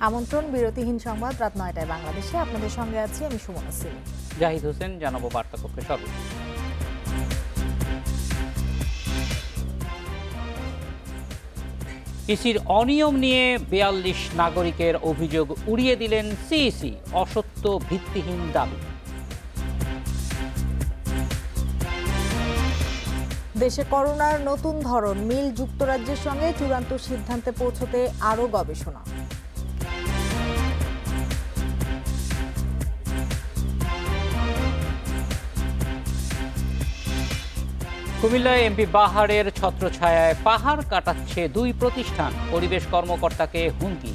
আমন্ত্রণ বিরতিহীন সংবাদ রাত ৯টায় বাংলাদেশে। আপনাদের সঙ্গে আছি আমি সুমনা সিং। জাহিদ হোসেন। জানাবো বার্তা কক্ষে সর্বশেষ। ইসির অনিয়ম নিয়ে ৪২ নাগরিকের অভিযোগ উড়িয়ে দিলেন সিইসি। অসত্য ভিত্তিহীন দাবি। দেশে করোনার নতুন ধরন, মিল যুক্তরাজ্যের সঙ্গে চূড়ান্ত সিদ্ধান্তে পৌঁছতে আরও গবেষণা। কুমিল্লায় এমপি বাহারের ছত্রছায়ায় পাহাড় কাটাচ্ছে ২ প্রতিষ্ঠান, পরিবেশ কর্মকর্তাকে হুমকি।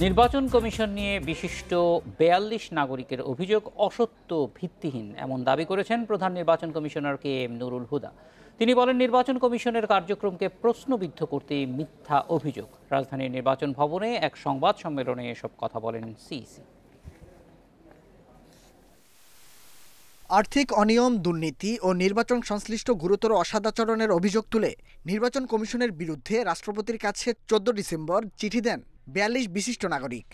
নির্বাচন কমিশন নিয়ে বিশিষ্ট ৪২ নাগরিকের অভিযোগ অসত্য ভিত্তিহীন, এমন দাবি করেছেন প্রধান নির্বাচন কমিশনার KM নুরুল হুদা। তিনি বলেন, নির্বাচন কমিশনের কার্যক্রমকে প্রশ্নবিদ্ধ করতে মিথ্যা অভিযোগ। রাজধানীর নির্বাচন ভবনে এক সংবাদ সম্মেলনে এসব কথা বলেন সিইসি। আর্থিক অনিয়ম, দুর্নীতি ও নির্বাচন সংশ্লিষ্ট গুরুতর অসদাচরণের অভিযোগ তুলে নির্বাচন কমিশনের বিরুদ্ধে রাষ্ট্রপতির কাছে ১৪ ডিসেম্বর চিঠি দেন ৪২ বিশিষ্ট নাগরিক।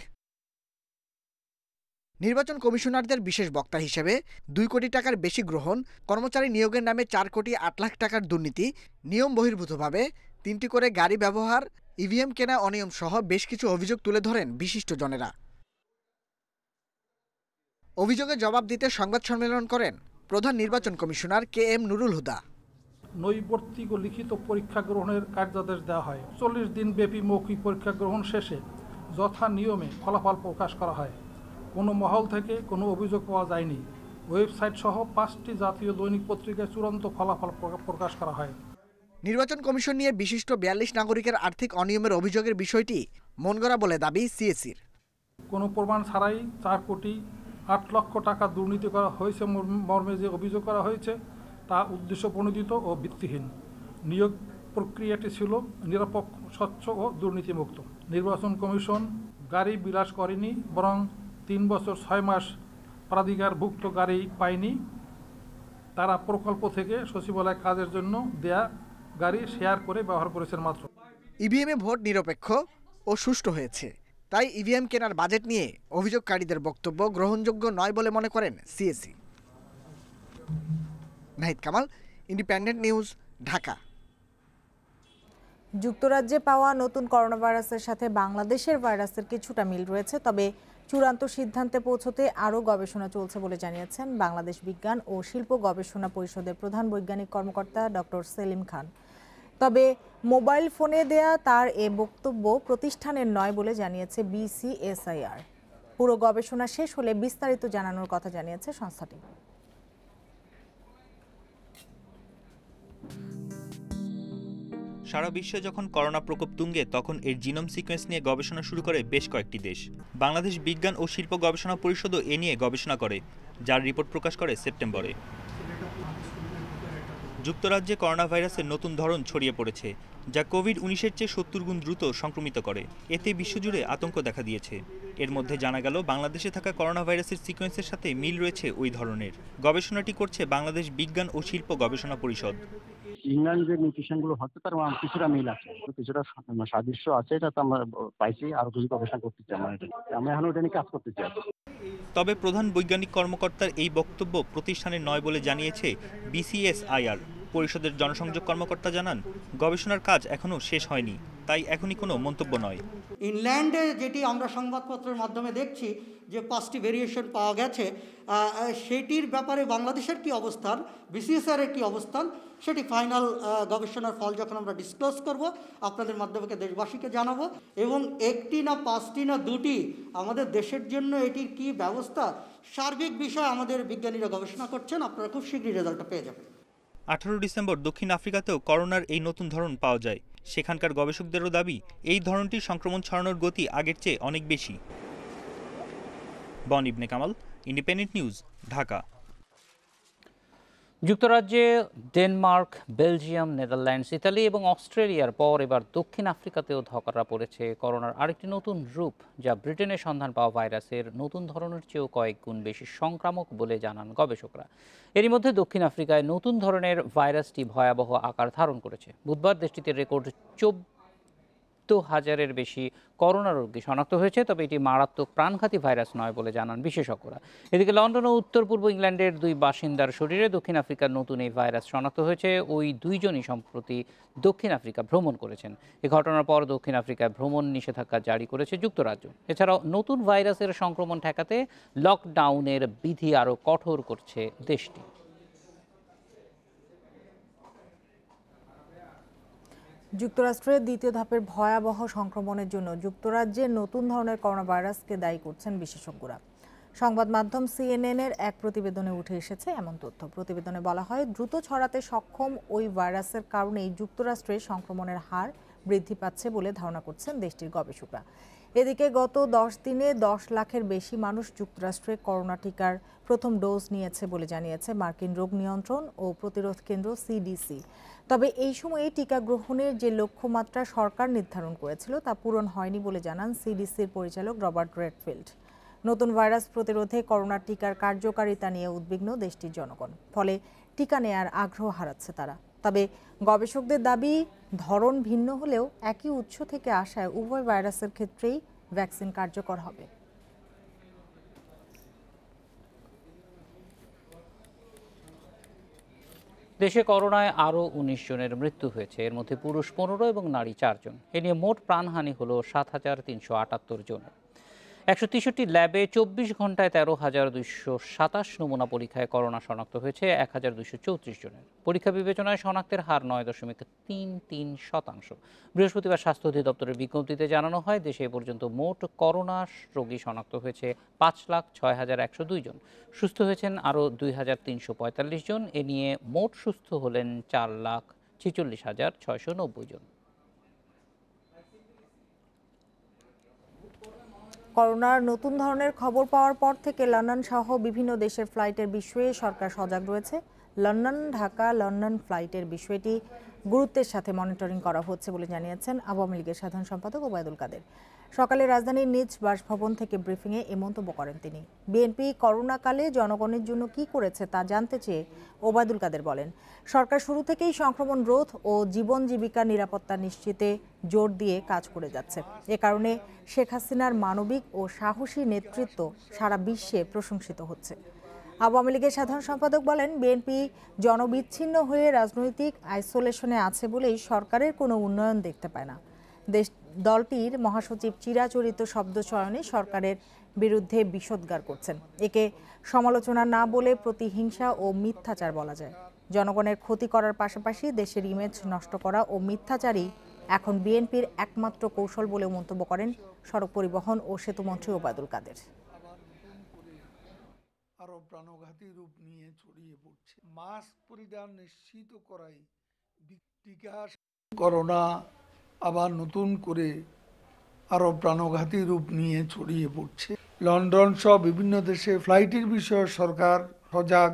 নির্বাচন কমিশনারদের বিশেষ বক্তা হিসেবে ২ কোটি টাকার বেশি গ্রহণ, কর্মচারী নিয়োগের নামে ৪ কোটি ৮ লাখ টাকার দুর্নীতি, নিয়ম বহির্ভূতভাবে ৩টি করে গাড়ি ব্যবহার, ইভিএম কেনা অনিয়ম সহ বেশ কিছু অভিযোগ তুলে ধরেন বিশিষ্টজনেরা। অভিযোগের জবাব দিতে সংবাদ সম্মেলন করেন প্রধান নির্বাচন কমিশনার KM নুরুল হুদা। নৈবর্তিক ও লিখিত পরীক্ষা গ্রহণের কার্যাদেশ দেওয়া হয়। ৪০ দিন ব্যাপী মৌখিক পরীক্ষা গ্রহণ শেষে যথা নিয়মে ফলাফল প্রকাশ করা হয়। কোনো মহল থেকে কোনো অভিযোগ পাওয়া যায়নি। ওয়েবসাইট সহ ৫টি জাতীয় দৈনিক পত্রিকায় চূড়ান্ত ফলাফল প্রকাশ করা হয়। নির্বাচন কমিশন নিয়ে বিশিষ্ট ৪২ নাগরিকের আর্থিক অনিয়মের অভিযোগের বিষয়টি মনগড়া বলে দাবি সিএসির। কোনো প্রমাণ ছাড়াই ৪ কোটি ৮ লক্ষ টাকা দুর্নীতি করা হয়েছে মর্মে যে অভিযোগ করা হয়েছে তা উদ্দেশ্য প্রণোদিত ও ভিত্তিহীন। নিয়োগ প্রক্রিয়াটি ছিল নিরপেক্ষ, স্বচ্ছ ও দুর্নীতিমুক্ত। নির্বাচন কমিশন গাড়ি বিলাস করেনি, বরং ৩ বছর ৬ মাস প্রাধিকারভুক্ত গাড়ি পায়নি। তারা প্রকল্প থেকে সচিবালয় কাজের জন্য দেয়া গাড়ি শেয়ার করে ব্যবহার করেছেন মাত্র। ইভিএমে ভোট নিরপেক্ষ ও সুষ্ঠু হয়েছে, তাই ইভিএম কেনার বাজেট নিয়ে অভিযোগকারীদের বক্তব্য গ্রহণযোগ্য নয় বলে মনে করেন CAC. Nahid Kamal, Independent news, Dhaka. যুক্তরাজ্যে পাওয়া নতুন করোনা ভাইরাসের সাথে বাংলাদেশের ভাইরাসের কিছুটা মিল রয়েছে, তবে চূড়ান্ত সিদ্ধান্তে পৌঁছতে আরও গবেষণা চলছে বলে জানিয়েছেন বাংলাদেশ বিজ্ঞান ও শিল্প গবেষণা পরিষদের প্রধান বৈজ্ঞানিক কর্মকর্তা ডক্টর সেলিম খান। তবে মোবাইল ফোনে দেয়া তার এ বক্তব্য প্রতিষ্ঠানের নয় বলে জানিয়েছে BCSIR। পুরো গবেষণা শেষ হলে বিস্তারিত জানানোর কথা জানিয়েছে সংস্থাটি। সারা বিশ্বে যখন করোনা প্রকোপ তুঙ্গে, তখন এর জিনোম সিকোয়েন্স নিয়ে গবেষণা শুরু করে বেশ কয়েকটি দেশ। বাংলাদেশ বিজ্ঞান ও শিল্প গবেষণা পরিষদও এ নিয়ে গবেষণা করে, যার রিপোর্ট প্রকাশ করে সেপ্টেম্বরে। যুক্তরাজ্যে করোনা ভাইরাসের নতুন ধরন ছড়িয়ে পড়েছে, যা কোভিড-১৯-এর চেয়ে ৭০ গুণ দ্রুত সংক্রমিত করে। এতে বিশ্বজুড়ে আতঙ্ক দেখা দিয়েছে। এর মধ্যে জানা গেল, বাংলাদেশে থাকা করোনা ভাইরাসের সিকোয়েন্সের সাথে মিল রয়েছে ওই ধরনের। গবেষণাটি করছে বাংলাদেশ বিজ্ঞান ও শিল্প গবেষণা পরিষদ। ইংল্যান্ড যে মিউটেশনগুলো হচ্ছে তার কিছুটা মিল আছে, কিছুটা সাদৃশ্য আছে, এটা তো আমরা পাইছি। আরো কিছু গবেষণা করতে চাই, আমরা এখন ওটা নিয়ে কাজ করতে চাই। তবে প্রধান বৈজ্ঞানিক কর্মকর্তার এই বক্তব্য প্রতিষ্ঠানের নয় বলে জানিয়েছে BCSIR। পরিষদের জনসংযোগ কর্মকর্তা জানান, গবেষণার কাজ এখনও শেষ হয়নি, তাই এখনই কোনো মন্তব্য নয়। ইংল্যান্ডে যেটি আমরা সংবাদপত্রের মাধ্যমে দেখছি যে 5টি ভেরিয়েশন পাওয়া গেছে, সেটির ব্যাপারে বাংলাদেশের কি অবস্থান, BCSIR এর কি অবস্থান, সেটি ফাইনাল গবেষণার ফল যখন আমরা ডিসক্লোজ করব আপনাদের মাধ্যমে দেশবাসীকে জানাবো। এবং 1টি না 5টি না 2টি, আমাদের দেশের জন্য এটির কি ব্যবস্থা, সার্বিক বিষয় আমাদের বিজ্ঞানীরা গবেষণা করছেন। আপনারা খুব শীঘ্রই রেজাল্টটা পেয়ে যাবেন। 18 ডিসেম্বর দক্ষিণ আফ্রিকাতেও করোনার এই নতুন ধরন পাওয়া যায়। সেখানকার গবেষকদেরও দাবি, এই ধরনটির সংক্রমণ ছড়ানোর গতি আগের চেয়ে অনেক বেশি। বন ইবনে কামাল, ইন্ডিপেন্ডেন্ট নিউজ, ঢাকা। যুক্তরাজ্যে ডেনমার্ক, বেলজিয়াম, নেদারল্যান্ডস, ইতালি এবং অস্ট্রেলিয়ার পর এবার দক্ষিণ আফ্রিকাতেও ধরা পড়েছে করোনার আরেকটি নতুন রূপ, যা ব্রিটেনে সন্ধান পাওয়া ভাইরাসের নতুন ধরনের চেয়েও কয়েক গুণ বেশি সংক্রামক বলে জানান গবেষকরা। এরই মধ্যে দক্ষিণ আফ্রিকায় নতুন ধরনের ভাইরাসটি ভয়াবহ আকার ধারণ করেছে। বুধবার দেশটিতে রেকর্ড 14,000-এর বেশি করোনা রোগী শনাক্ত হয়েছে, তবে এটি মারাত্মক প্রাণঘাতী ভাইরাস নয় বলে জানান বিশেষজ্ঞরা। এদিকে লন্ডন ও উত্তর পূর্ব ইংল্যান্ডের 2 বাসিন্দার শরীরে দক্ষিণ আফ্রিকার নতুন এই ভাইরাস শনাক্ত হয়েছে। ওই দুইজনই সম্প্রতি দক্ষিণ আফ্রিকা ভ্রমণ করেছেন। এ ঘটনার পর দক্ষিণ আফ্রিকায় ভ্রমণ নিষেধাজ্ঞা জারি করেছে যুক্তরাজ্য। এছাড়াও নতুন ভাইরাসের সংক্রমণ ঠেকাতে লকডাউনের বিধি আরও কঠোর করছে দেশটি। যুক্তরাষ্ট্রের দ্বিতীয় ধাপের ভয়াবহ সংক্রমণের জন্য যুক্তরাজ্যের নতুন ধরনের করোনা ভাইরাসকে দায়ী করছেন বিশেষজ্ঞরা। সংবাদ মাধ্যম সিএনএন-এর এক প্রতিবেদনে উঠে এসেছে এমন তথ্য। প্রতিবেদনে বলা হয়, দ্রুত ছড়াতে সক্ষম ওই ভাইরাসের কারণেই যুক্তরাষ্ট্রে সংক্রমণের হার বৃদ্ধি পাচ্ছে বলে ধারণা করছেন দেশটির গবেষকরা। এদিকে গত 10 দিনে 10 লাখের বেশি মানুষ যুক্তরাষ্ট্রে করোনা টিকার প্রথম ডোজ নিয়েছে বলে জানিয়েছে মার্কিন রোগ নিয়ন্ত্রণ ও প্রতিরোধ কেন্দ্র সিডিসি। তবে এই সময়ে টিকা গ্রহণের যে লক্ষ্যমাত্রা সরকার নির্ধারণ করেছিল তা পূরণ হয়নি বলে জানান সিডিসির পরিচালক রবার্ট রেডফিল্ড। নতুন ভাইরাস প্রতিরোধে করোনা টিকার কার্যকারিতা নিয়ে উদ্বিগ্ন দেশটির জনগণ, ফলে টিকা নেয়ার আগ্রহ হারাচ্ছে তারা। তবে গবেষকদের দাবি, ধরন ভিন্ন হলেও একই উৎস থেকে আসায় উভয় ভাইরাসের ক্ষেত্রেই ভ্যাকসিন কার্যকর হবে। দেশে করোনায় আরও 19 জনের মৃত্যু হয়েছে। এর মধ্যে পুরুষ 15 এবং নারী 4 জন। এ নিয়ে মোট প্রাণহানি হল 7,378 জনের। 163টি ল্যাবে 24 ঘন্টায় 13,227 নমুনা পরীক্ষায় করোনা শনাক্ত হয়েছে 1,234 জনের। পরীক্ষা বিবেচনায় শনাক্তের হার 9.33%। বৃহস্পতিবার স্বাস্থ্য অধিদপ্তরের বিজ্ঞপ্তিতে জানানো হয়, দেশে এ পর্যন্ত মোট করোনা রোগী শনাক্ত হয়েছে 5,06,102 জন। সুস্থ হয়েছেন আরও 2,345 জন। এ নিয়ে মোট সুস্থ হলেন 4,46,690 জন। করোনার নতুন ধরনের খবর পাওয়ার পর থেকে লন্ডন সহ বিভিন্ন দেশের ফ্লাইটের বিষয়ে সরকার সজাগ রয়েছে। লন্ডন ঢাকা লন্ডন ফ্লাইটের বিষয়টি গুরুত্বের সাথে মনিটরিং করা হচ্ছে বলে জানিয়েছেন আওয়ামী লীগের সাধারণ সম্পাদক ওবায়দুল কাদের। সকালে রাজধানীর নিজ বাসভবন থেকে ব্রিফিংয়ে এ মন্তব্য করেন তিনি। বিএনপি করোনাকালে জনগণের জন্য কি করেছে তা জানতে চেয়ে ওবায়দুল কাদের বলেন, সরকার শুরু থেকেই সংক্রমণ রোধ ও জীবন জীবিকার নিরাপত্তা নিশ্চিতে জোর দিয়ে কাজ করে যাচ্ছে। এ কারণে শেখ হাসিনার মানবিক ও সাহসী নেতৃত্ব সারা বিশ্বে প্রশংসিত হচ্ছে। আওয়ামী লীগের সাধারণ সম্পাদক বলেন, বিএনপি জনবিচ্ছিন্ন হয়ে রাজনৈতিক আইসোলেশনে আছে বলেই সরকারের কোনো উন্নয়ন দেখতে পায় না। দলটির মহাসচিব চিরাচরিত শব্দ চয়নে সরকারের বিরুদ্ধে বিষোদ্গার করছেন। একে সমালোচনা না বলে প্রতিহিংসা ও মিথ্যাচার বলা যায়। জনগণের ক্ষতি করার পাশাপাশি দেশের ইমেজ নষ্ট করা ও মিথ্যাচারই এখন বিএনপির একমাত্র কৌশল বলে মন্তব্য করেন সড়ক পরিবহন ও সেতুমন্ত্রী ওবায়দুল কাদের। আরো প্রাণঘাতী রূপ নিয়ে ছড়িয়ে পড়ছে। মাস্ক পরিধান নিশ্চিত করাই টিকা। করোনা আবার নতুন করে আরো প্রাণঘাতী রূপ নিয়ে ছড়িয়ে পড়ছে। লন্ডন সহ বিভিন্ন দেশে ফ্লাইটের বিষয়ে সরকার সজাগ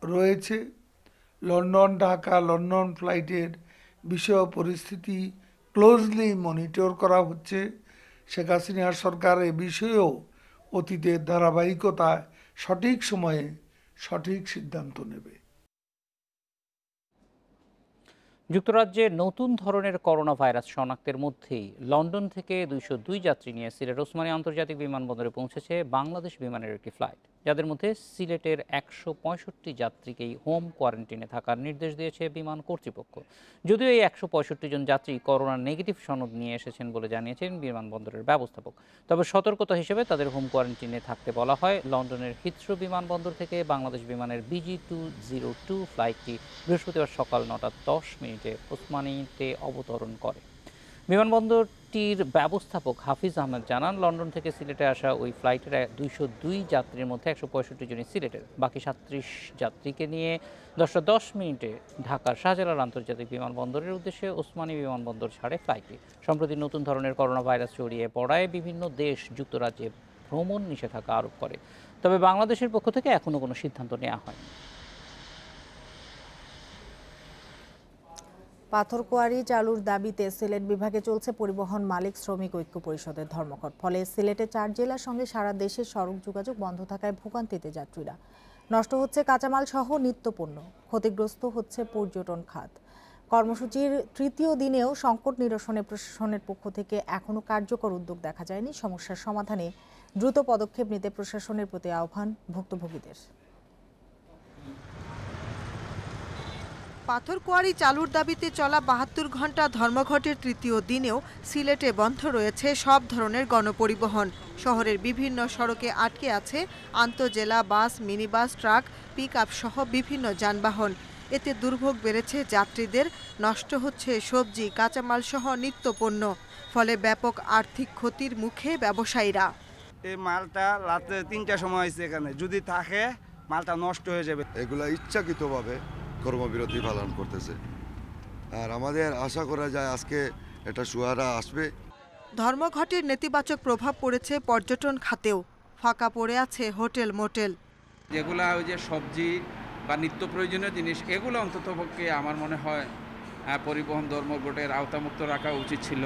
রয়েছে। লন্ডন ঢাকা লন্ডন ফ্লাইটের বিষয় পরিস্থিতি ক্লোজলি মনিটর করা হচ্ছে। শেখ হাসিনার সরকার এ বিষয়েও অতীতের ধারাবাহিকতায় সঠিক সময়ে সঠিক সিদ্ধান্ত নেবে। যুক্তরাজ্যে নতুন ধরনের করোনা ভাইরাস শনাক্তের মধ্যেই লন্ডন থেকে 202 যাত্রী নিয়ে সিলেট ওসমানী আন্তর্জাতিক বিমানবন্দরে পৌঁছেছে বাংলাদেশ বিমানের একটি ফ্লাইট, যাদের মধ্যে সিলেটের 165 যাত্রীকেই হোম কোয়ারেন্টিনে থাকার নির্দেশ দিয়েছে বিমান কর্তৃপক্ষ। যদিও এই 165 জন যাত্রী করোনা নেগেটিভ সনদ নিয়ে এসেছেন বলে জানিয়েছেন বিমানবন্দরের ব্যবস্থাপক। তবে সতর্কতা হিসেবে তাদের হোম কোয়ারেন্টিনে থাকতে বলা হয়। লন্ডনের হিথ্রো বিমানবন্দর থেকে বাংলাদেশ বিমানের BG202 ফ্লাইটটি বৃহস্পতিবার সকাল 9:10 ওসমানীতে অবতরণ করে। বিমানবন্দরটির ব্যবস্থাপক হাফিজ আহমেদ জানান, লন্ডন থেকে সিলেটে আসা ওই ফ্লাইটের 202 যাত্রীর মধ্যে 165 জনই সিলেটের। বাকি 37 যাত্রীকে নিয়ে 10:10 ঢাকার শাহজালাল আন্তর্জাতিক বিমানবন্দরের উদ্দেশ্যে ওসমানী বিমানবন্দর ছাড়ে ফ্লাইটটি। সম্প্রতি নতুন ধরনের করোনা ভাইরাস ছড়িয়ে পড়ায় বিভিন্ন দেশ যুক্তরাজ্যে ভ্রমণ নিষেধাজ্ঞা আরোপ করে। তবে বাংলাদেশের পক্ষ থেকে এখনও কোনো সিদ্ধান্ত নেওয়া হয়নি। পাথরকুয়ারি চালুর দাবিতে সিলেট বিভাগে চলছে পরিবহন মালিক শ্রমিক ঐক্য পরিষদের ধর্মঘট। ফলে সিলেটে 4 জেলার সঙ্গে সারা দেশের সড়ক যোগাযোগ বন্ধ থাকায় ভোগান্তিতে যাত্রীরা। নষ্ট হচ্ছে কাঁচামাল সহ নিত্যপণ্য, ক্ষতিগ্রস্ত হচ্ছে পর্যটন খাত। কর্মসূচির তৃতীয় দিনেও সংকট নিরসনে প্রশাসনের পক্ষ থেকে এখনো কার্যকর উদ্যোগ দেখা যায়নি। সমস্যার সমাধানে দ্রুত পদক্ষেপ নিতে প্রশাসনের প্রতি আহ্বান ভুক্তভোগীদের। পাথরকুয়ারি চালুর দাবিতে চলা ৭২ ঘণ্টা ধর্মঘটের তৃতীয় দিনেও সিলেটে বন্ধ রয়েছে সব ধরনের গণপরিবহন। শহরের বিভিন্ন সড়কে আটকে আছে আন্তঃজেলা বাস, মিনিবাস, ট্রাক, পিকআপ সহ বিভিন্ন যানবাহন। এতে দুর্ভোগ বেড়েছে যাত্রীদের, নষ্ট হচ্ছে সবজি, কাঁচামাল সহ নিত্যপণ্য। ফলে ব্যাপক আর্থিক ক্ষতির মুখে ব্যবসায়ীরা। এই মালটা রাতে ৩টার সময় হয়েছে, এখানে যদি থাকে মালটা নষ্ট হয়ে যাবে। এগুলা ইচ্ছাকৃতভাবে কর্মবিরতি পালন করতেছে, আর আমাদের আশা করা যায় আজকে এটা সুয়ারা আসবে। ধর্মঘটের নেতিবাচক প্রভাব পড়েছে পর্যটন খাতেও। ফাঁকা পড়ে আছে হোটেল, মোটেল। যেগুলা ওই যে সবজি বা নিত্য প্রয়োজনীয় জিনিস, এগুলো অন্ততপক্ষে আমার মনে হয় পরিবহন ধর্মঘটের আওতামুক্ত রাখা উচিত ছিল।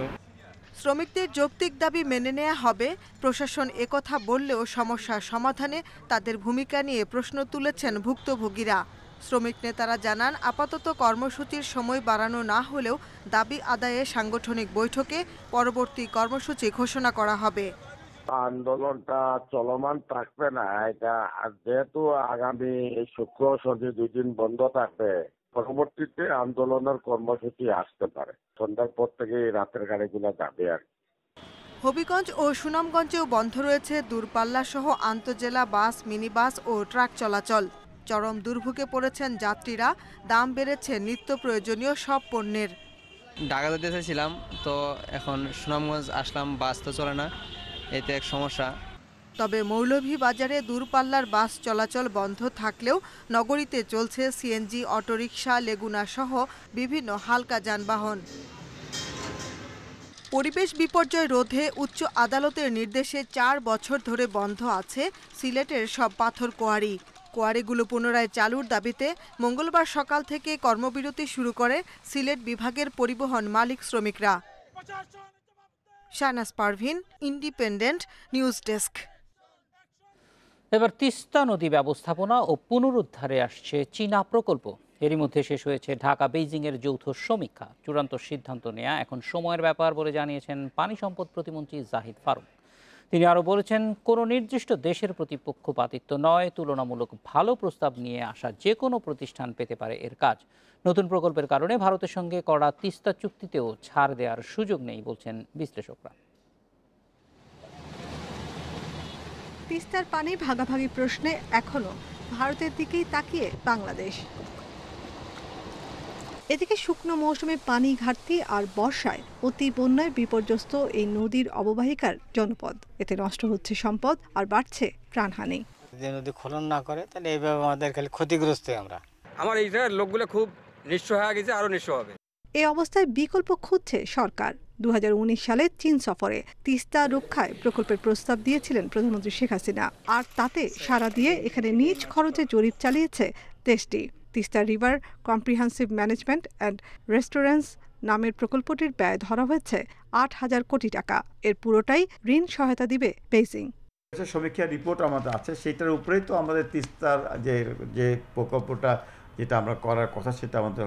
শ্রমিকদের যৌক্তিক দাবি মেনে নেওয়া হবে। প্রশাসন একথা বললেও সমস্যার সমাধানে তাদের ভূমিকা নিয়ে প্রশ্ন তুলেছেন ভুক্তভোগীরা। শ্রমিক নেতারা জানান, আপাতত কর্মসূচির সময় বাড়ানো না হলেও দাবি আদায়ে সাংগঠনিক বৈঠকে পরবর্তী কর্মসূচি ঘোষণা করা হবে। আন্দোলনটা চলমান থাকবে না, এটা যেহেতু আগামী শুক্র শনি 2 দিন বন্ধ থাকবে, পরবর্তীতে আন্দোলনের কর্মসূচি আসতে পারে। সন্ধ্যার পর থেকে রাতের গাড়িগুলো যাবে আর। হবিগঞ্জ ও সুনামগঞ্জেও বন্ধ রয়েছে দূরপাল্লা সহ আন্তঃজেলা বাস, মিনিবাস ও ট্রাক চলাচল। চরম দুর্ভোগে পড়েছেন যাত্রীরা। দাম বেড়েছে নিত্য প্রয়োজনীয় সব পণ্যের। ঢাকা যেতে চাইছিলাম, তো এখন সুনামগঞ্জ আসলাম, বাস তো চলে না, এতে এক সমস্যা। তবে মৌলভীবাজারে দূরপাল্লার বাস চলাচল বন্ধ থাকলেও নগরীতে চলছে সিএনজি, অটোরিকশা, লেগুনা সহ বিভিন্ন হালকা যানবাহন। পরিবেশ বিপর্যয় রোধে উচ্চ আদালতের নির্দেশে 4 বছর ধরে বন্ধ আছে সিলেটের সব পাথরকুয়ারি। কোয়ারিগুলো পুনরায় চালুর দাবিতে মঙ্গলবার সকাল থেকে কর্মবিরতি শুরু করে সিলেট বিভাগের পরিবহন মালিক শ্রমিকরা। Shahnaz Parvin, Independent News desk. এবার তিস্তা নদী ব্যবস্থাপনা ও পুনরুদ্ধারে আসছে চীনা প্রকল্প। এরই মধ্যে শেষ হয়েছে ঢাকা বেইজিংয়ের যৌথ সমীক্ষা। চূড়ান্ত সিদ্ধান্ত নেওয়া এখন সময়ের ব্যাপার বলে জানিয়েছেন পানি সম্পদ প্রতিমন্ত্রী জাহিদ ফারুক। তিনি আরও বলেছেন, কোনো নির্দিষ্ট দেশের প্রতি পক্ষপাতিত্ব নয়, তুলনামূলক ভালো প্রস্তাব নিয়ে আসা যে কোনো প্রতিষ্ঠান পেতে পারে এর কাজ। নতুন প্রকল্পের কারণে ভারতের সঙ্গে করা তিস্তা চুক্তিতেও ছাড় দেওয়ার সুযোগ নেই বলছেন বিশ্লেষকরা। তিস্তার পানি ভাগাভাগি প্রশ্নে এখনো ভারতের দিকেই তাকিয়ে বাংলাদেশ। এদিকে শুকনো মৌসুমে পানি ঘাটতি আর বর্ষায় অতি বন্যায় বিপর্যস্ত এই নদীর অববাহিকার জনপদ। এতে নষ্ট হচ্ছে সম্পদ আর বাড়ছে প্রাণহানি। যদি নদী খনন না করে তাহলে এইভাবে আমাদের খালি ক্ষতিগ্রস্ত। আমার এইটা লোকগুলো খুব নিঃস্ব হয়ে গেছে, আরো নিঃস্ব হবে। এই অবস্থায় বিকল্প খুঁজছে সরকার। 2019 সালে চীন সফরে তিস্তা রক্ষায় প্রকল্পের প্রস্তাব দিয়েছিলেন প্রধানমন্ত্রী শেখ হাসিনা, আর তাতে সাড়া দিয়ে এখানে নিজ খরচে জরিপ চালিয়েছে দেশটি। Teesta river comprehensive management and restaurants নামের প্রকল্পটির ব্যয় ধরা হয়েছে 8,000 কোটি টাকা। এর পুরোটাই ঋণ সহায়তা দিবে বেইজিং। সমীক্ষা রিপোর্ট আমাদের আছে, সেটার উপরেই তো আমাদের তিস্তার যে প্রকল্পটা যেটা আমরা করার কথা সেটা আমাদের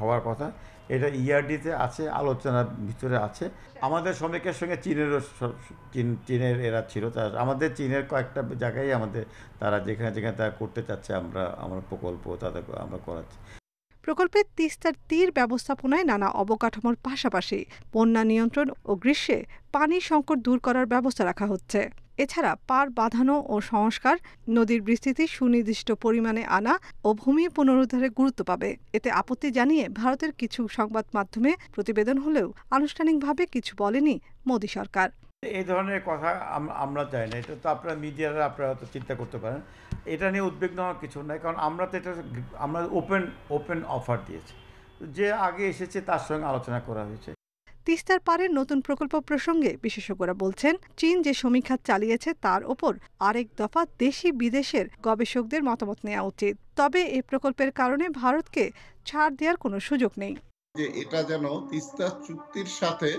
হওয়ার কথা। এটা ইআরডিতে আছে, আলোচনার ভিতরে আছে। আমাদের সমীক্ষার সঙ্গে চীনের এরা ছিল, আমাদের চীনের কয়েকটা জায়গায় আমাদের তারা যেখানে তারা করতে চাচ্ছে আমরা প্রকল্প তাদের আমরা করাচ্ছি। প্রকল্পে তিস্তার তীর ব্যবস্থাপনায় নানা অবকাঠামোর পাশাপাশি বন্যা নিয়ন্ত্রণ ও গ্রীষ্মে পানি সংকট দূর করার ব্যবস্থা রাখা হচ্ছে। এছাড়া পার বাঁধানো ও সংস্কার, নদীর বিস্তৃতি সুনির্দিষ্ট পরিমাণে আনা ও ভূমি পুনরুদ্ধারে গুরুত্ব পাবে। এতে আপত্তি জানিয়ে ভারতের কিছু সংবাদ মাধ্যমে প্রতিবেদন হলেও আনুষ্ঠানিকভাবে কিছু বলেনি মোদী সরকার। এই ধরনের কথা আমরা চাই না। এটা তো আপনারা মিডিয়ারা আপনারা হয়তো চিন্তা করতে পারেন, এটা নিয়ে উদ্বিগ্ন হওয়ার কিছু নাই, কারণ আমরা ওপেন অফার দিয়েছি। যে আগে এসেছে তার সঙ্গে আলোচনা করা হয়েছে। তিস্তার পারের নতুন প্রকল্প প্রসঙ্গে বিশেষজ্ঞরা বলছেন, চীন যে সমীক্ষা চালিয়েছে তার ওপর আরেক দফা দেশি বিদেশের গবেষকদের মতামত নেওয়া উচিত। তবে এই প্রকল্পের কারণে ভারতকে ছাড় দেওয়ার কোনো সুযোগ নেই। যে এটা যেন তিস্তা চুক্তির সাথে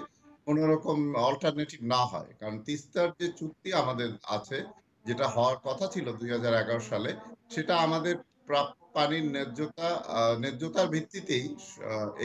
কোনো রকম অল্টারনেটিভ না হয়, কারণ তিস্তার যে চুক্তি আমাদের আছে, যেটা হওয়ার কথা ছিল 2011 সালে, সেটা আমাদের পানির ন্যায্যতার ভিত্তিতেই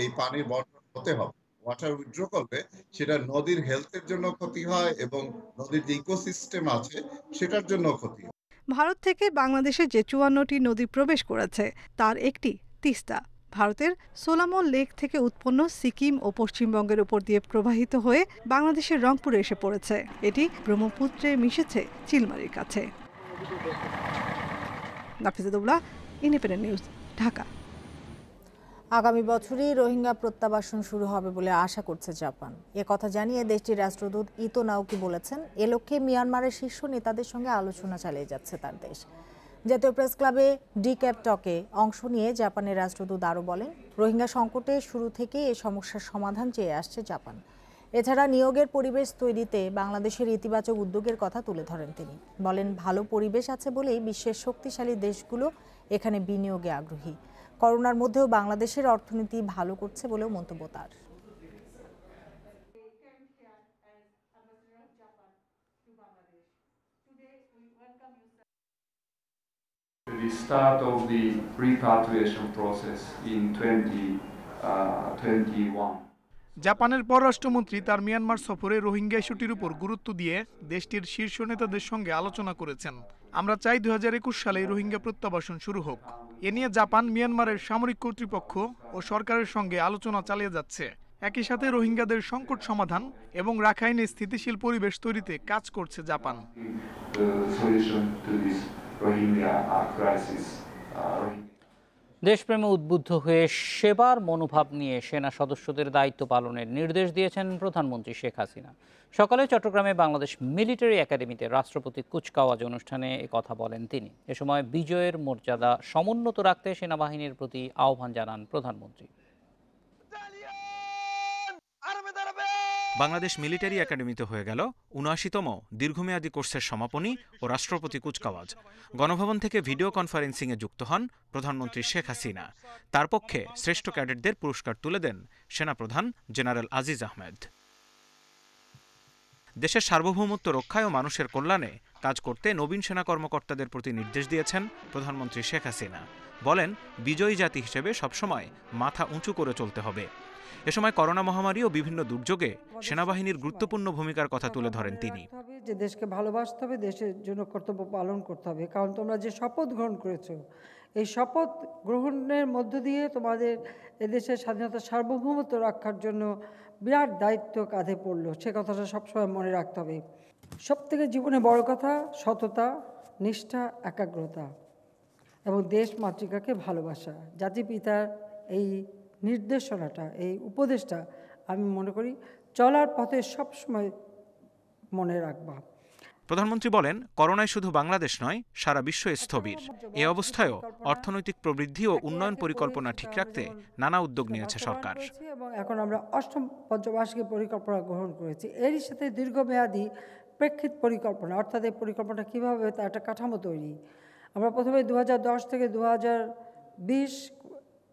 এই পানির বন্টন হতে হবে। ওয়াটার উইথড্র করলে সেটা নদীর হেলথের জন্য ক্ষতি হয় এবং নদীর যে ইকোসিস্টেম আছে সেটার জন্য ক্ষতি হয়। ভারত থেকে বাংলাদেশে যে 54টি নদী প্রবেশ করেছে তার একটি তিস্তা। ভারতের সোলামন লেক থেকে উৎপন্ন সিকিম ও পশ্চিমবঙ্গের উপর দিয়ে প্রবাহিত হয়ে বাংলাদেশের রংপুরে এসে পড়েছে। এটি ব্রহ্মপুত্রে মিশেছে চিলমারির কাছে। নাফিজুদ্দৌলা, ইন্ডিপেন্ডেন্ট নিউজ, ঢাকা। আগামী বছরই রোহিঙ্গা প্রত্যাবাসন শুরু হবে বলে আশা করছে জাপান। কথা জানিয়ে দেশটির রাষ্ট্রদূত ইতো নাওকি বলেছেন, এ লক্ষ্যে মিয়ানমারের শীর্ষ নেতাদের সঙ্গে আলোচনা চালিয়ে যাচ্ছে তার দেশ। জাতীয় প্রেস ক্লাবে ডিক্যাপ টকে অংশ নিয়ে জাপানের রাষ্ট্রদূত আরও বলেন, রোহিঙ্গা সংকটে শুরু থেকে এ সমস্যার সমাধান চেয়ে আসছে জাপান। এছাড়া নিয়োগের পরিবেশ তৈরিতে বাংলাদেশের ইতিবাচক উদ্যোগের কথা তুলে ধরেন তিনি। বলেন, ভালো পরিবেশ আছে বলেই বিশ্বের শক্তিশালী দেশগুলো এখানে বিনিয়োগে আগ্রহী। করোনার মধ্যেও বাংলাদেশের অর্থনীতি ভালো করছে বলেও মন্তব্য তার। The start of the repatriation process in 2021. জাপানের পররাষ্ট্রমন্ত্রী তার মিয়ানমার সফরে রোহিঙ্গা ইস্যুটির উপর গুরুত্ব দিয়ে দেশটির শীর্ষ নেতাদের সঙ্গে আলোচনা করেছেন। আমরা চাই 2021 সালে রোহিঙ্গা প্রত্যাবাসন শুরু হোক। এ নিয়ে জাপান মিয়ানমারের সামরিক কর্তৃপক্ষ ও সরকারের সঙ্গে আলোচনা চালিয়ে যাচ্ছে। একই সাথে রোহিঙ্গাদের সংকট সমাধান এবং রাখাইনে স্থিতিশীল পরিবেশ তৈরিতে কাজ করছে জাপান। দেশপ্রেমে উদ্বুদ্ধ হয়ে সেবার মনোভাব নিয়ে সেনা সদস্যদের দায়িত্ব পালনের নির্দেশ দিয়েছেন প্রধানমন্ত্রী শেখ হাসিনা। সকালে চট্টগ্রামে বাংলাদেশ মিলিটারি একাডেমিতে রাষ্ট্রপতি কুচকাওয়াজ অনুষ্ঠানে কথা বলেন তিনি। এ সময় বিজয়ের মর্যাদা সমুন্নত রাখতে সেনাবাহিনীর প্রতি আহ্বান জানান প্রধানমন্ত্রী। বাংলাদেশ মিলিটারি একাডেমিতে হয়ে গেল ৭৯তম দীর্ঘমেয়াদী কোর্সের সমাপনী ও রাষ্ট্রপতি কুচকাওয়াজ। গণভবন থেকে ভিডিও কনফারেন্সিংয়ে যুক্ত হন প্রধানমন্ত্রী শেখ হাসিনা। তার পক্ষে শ্রেষ্ঠ ক্যাডেটদের পুরস্কার তুলে দেন সেনাপ্রধান জেনারেল আজিজ আহমেদ। দেশের সার্বভৌমত্ব রক্ষায় ও মানুষের কল্যাণে কাজ করতে নবীন সেনা কর্মকর্তাদের প্রতি নির্দেশ দিয়েছেন প্রধানমন্ত্রী শেখ হাসিনা। বলেন, বিজয়ী জাতি হিসেবে সবসময় মাথা উঁচু করে চলতে হবে। এ সময় করোনা মহামারী ও বিভিন্ন দুর্যোগে সেনাবাহিনীর গুরুত্বপূর্ণ ভূমিকার কথা তুলে ধরেন তিনি। যে দেশকে ভালোবাসতে হবে, দেশের জন্য কর্তব্য পালন করতে হবে, কারণ তোমরা যে শপথ গ্রহণ করেছো, এই শপথ গ্রহণের মধ্য দিয়ে তোমাদের এদেশের স্বাধীনতা সার্বভৌমত্ব রক্ষার জন্য বিরাট দায়িত্ব কাঁধে পড়লো। সে কথাটা সবসময় মনে রাখতে হবে। সবথেকে জীবনে বড় কথা সততা, নিষ্ঠা, একাগ্রতা এবং দেশ মাতৃকাকে ভালোবাসা। জাতিপিতার এই নির্দেশনাটা, এই উপদেশটা আমি মনে করি চলার পথে সবসময় মনে রাখবা। প্রধানমন্ত্রী বলেন, করোনায় শুধু বাংলাদেশ নয়, সারা বিশ্ব স্থবির। এ অবস্থায়ও অর্থনৈতিক প্রবৃদ্ধি ও উন্নয়ন পরিকল্পনা ঠিক রাখতে নানা উদ্যোগ নিয়েছে সরকার। এবং এখন আমরা ৮ম পঞ্চবার্ষিকী পরিকল্পনা গ্রহণ করেছি। এরই সাথে দীর্ঘমেয়াদী প্রেক্ষিত পরিকল্পনা, অর্থাৎ এই পরিকল্পনা কীভাবে হবে তার একটা কাঠামো তৈরি। আমরা প্রথমে 2010 থেকে 2020